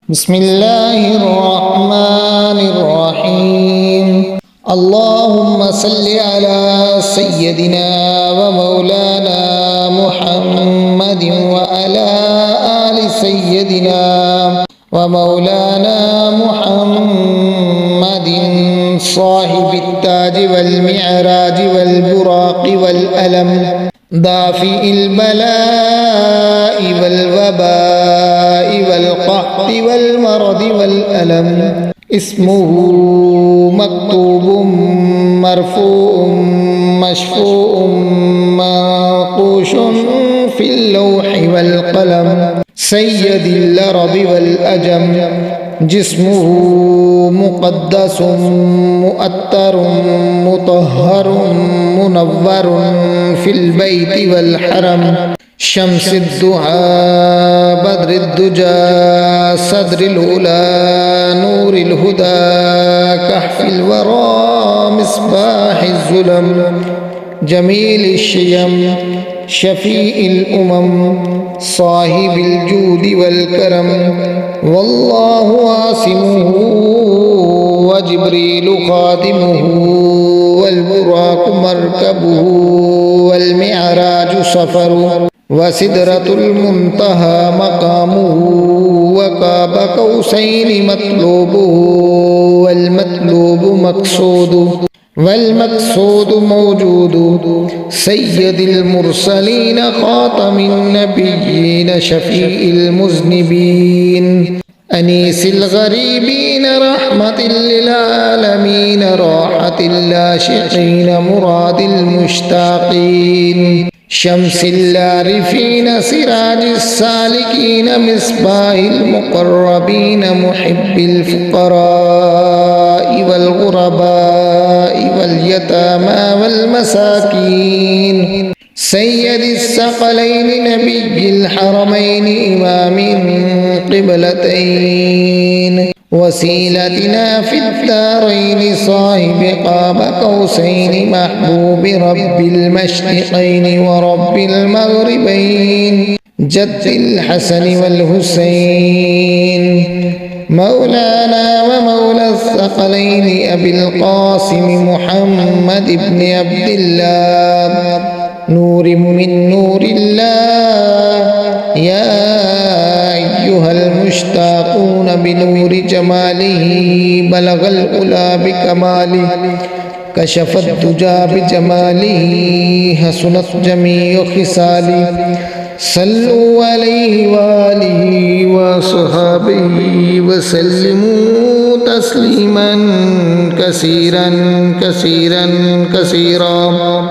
بسم الله الرحمن الرحيم. اللهم صل على سيدنا ومولانا محمد وعلى آل سيدنا ومولانا محمد صاحب التاج والمعراج والبراق والألم دافع البلاء والوباء والقحط والمرض والألم. اسمه مكتوب مرفوع مشفوع منقوش في اللوح والقلم. سيد العرب والأجم. جسمه مقدس مؤطر مطهر منور في البيت والحرم. شمس الضحى بدر الدجى صدر الأولى نور الهدى كهف الورى مصباح الظلم. جميل الشيم شفيع الأمم صاحب الجود والكرم. والله عاصمه وجبريل خادمه والبراق مركبه والمعراج سفره وسدرة المنتهى مقامه وقاب قوسين مطلوبه والمطلوب مقصوده والمقصود موجود. سيد المرسلين خاتم النبيين شفيع المذنبين أنيس الغريبين رحمة للعالمين راحة العاشقين مراد المشتاقين. شمس العارفين سراج السالكين مصباح المقربين محب الفقراء والغرباء واليتامى والمساكين. سيد الثقلين نبي الحرمين إمام قبلتين وسيلتنا في الدارين صاحب قاب قوسين محبوب رب المشرقين ورب المغربين. جد الحسن والحسين مولانا ومولى الثقلين أبي القاسم محمد بن عبد الله نور من نور الله. يا أيها المشتاقون بنور جماله بلغ العلا بكماله كشف الدجى بجماله حسنت جميع خصاله. صلوا عليه وآله وصحابه وسلموا تسليما كثيرا كثيرا كثيرا.